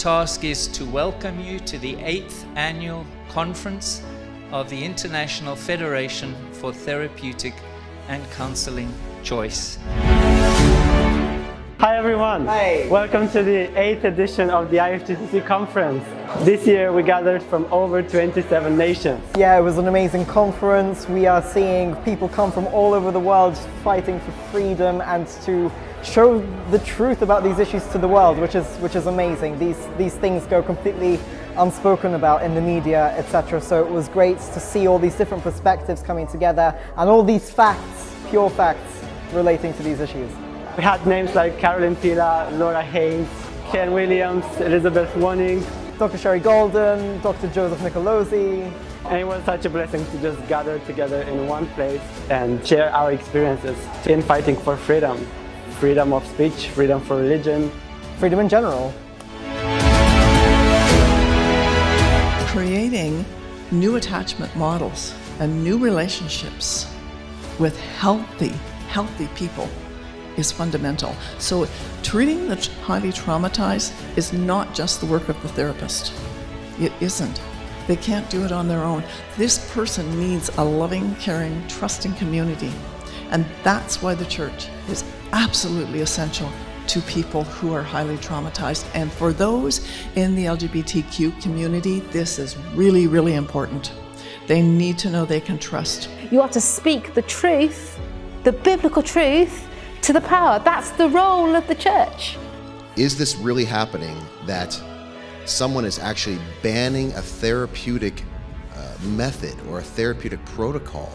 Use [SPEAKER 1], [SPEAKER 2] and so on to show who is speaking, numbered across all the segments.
[SPEAKER 1] task is to welcome you to the 8th Annual Conference of the International Federation for Therapeutic and Counselling Choice.
[SPEAKER 2] Hi everyone!
[SPEAKER 3] Hi!
[SPEAKER 2] Welcome to the 8th edition of the IFTCC conference. This year we gathered from over 27 nations.
[SPEAKER 3] Yeah, it was an amazing conference. We are seeing people come from all over the world fighting for freedom and to show the truth about these issues to the world, which is amazing. These things go completely unspoken about in the media, etc. So it was great to see all these different perspectives coming together and all these facts, pure facts, relating to these issues.
[SPEAKER 2] We had names like Carolyn Pila, Laura Haynes, Ken Williams, Elizabeth Wanning,
[SPEAKER 3] Dr. Sherry Golden, Dr. Joseph Nicolosi.
[SPEAKER 2] And it was such a blessing to just gather together in one place and share our experiences in fighting for freedom. Freedom of speech, freedom for religion.
[SPEAKER 3] Freedom in general.
[SPEAKER 4] Creating new attachment models and new relationships with healthy people is fundamental. So treating the highly traumatized is not just the work of the therapist. It isn't. They can't do it on their own. This person needs a loving, caring, trusting community. And that's why the church is absolutely essential to people who are highly traumatized. And for those in the LGBTQ community, this is really, really important. They need to know they can trust.
[SPEAKER 5] You are to speak the truth, the biblical truth, to the power. That's the role of the church.
[SPEAKER 6] Is this really happening, that someone is actually banning a therapeutic method or a therapeutic protocol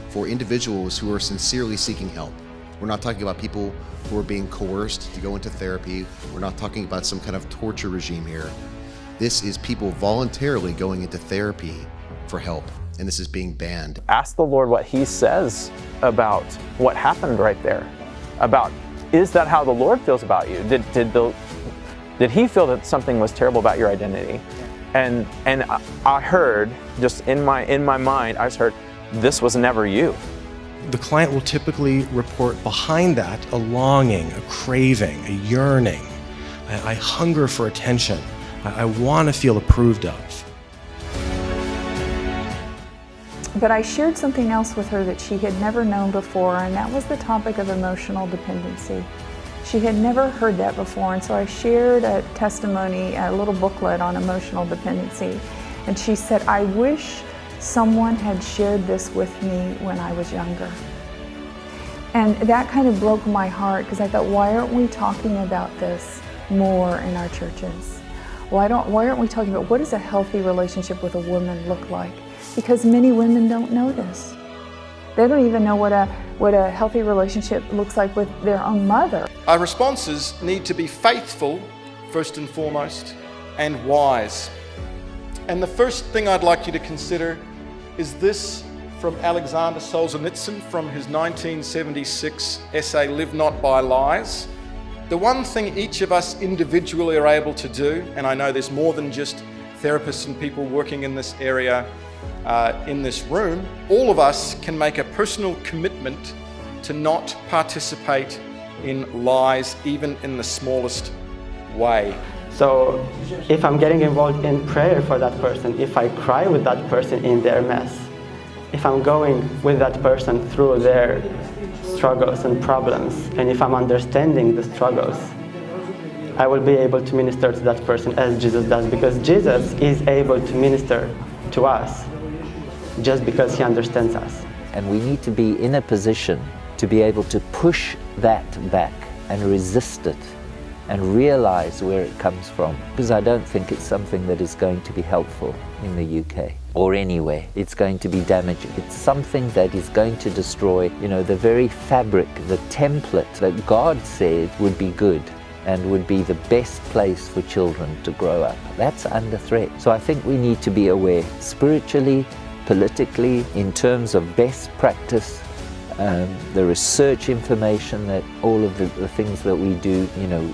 [SPEAKER 6] for individuals who are sincerely seeking help? We're not talking about people who are being coerced to go into therapy. We're not talking about some kind of torture regime here. This is people voluntarily going into therapy for help, and this is being banned.
[SPEAKER 7] Ask the Lord what He says about what happened right there. About, is that how the Lord feels about you? Did He feel that something was terrible about your identity? And I heard, just in my mind, I just heard, this was never you.
[SPEAKER 8] The client will typically report behind that a longing, a craving, a yearning. I hunger for attention. I want to feel approved of.
[SPEAKER 9] But I shared something else with her that she had never known before, and that was the topic of emotional dependency. She had never heard that before, and so I shared a testimony, a little booklet on emotional dependency. And she said, I wish someone had shared this with me when I was younger. And that kind of broke my heart, because I thought, why aren't we talking about this more in our churches? Why aren't we talking about what does a healthy relationship with a woman look like? Because many women don't know this. They don't even know what a healthy relationship looks like with their own mother.
[SPEAKER 10] Our responses need to be faithful, first and foremost, and wise. And the first thing I'd like you to consider is this from Alexander Solzhenitsyn from his 1976 essay, Live Not by Lies. The one thing each of us individually are able to do, and I know there's more than just therapists and people working in this area in this room, all of us can make a personal commitment to not participate in lies, even in the smallest way.
[SPEAKER 2] So if I'm getting involved in prayer for that person, if I cry with that person in their mess, if I'm going with that person through their struggles and problems, and if I'm understanding the struggles, I will be able to minister to that person as Jesus does, because Jesus is able to minister to us just because He understands us.
[SPEAKER 11] And we need to be in a position to be able to push that back and resist it and realize where it comes from, because I don't think it's something that is going to be helpful in the UK or anywhere. It's going to be damaging. It's something that is going to destroy, the very fabric, the template that God said would be good and would be the best place for children to grow up. That's under threat. So I think we need to be aware spiritually, politically, in terms of best practice, the research information, that all of the things that we do,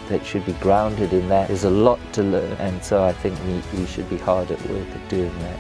[SPEAKER 11] that should be grounded in that. There's a lot to learn, and so I think we should be hard at work at doing that.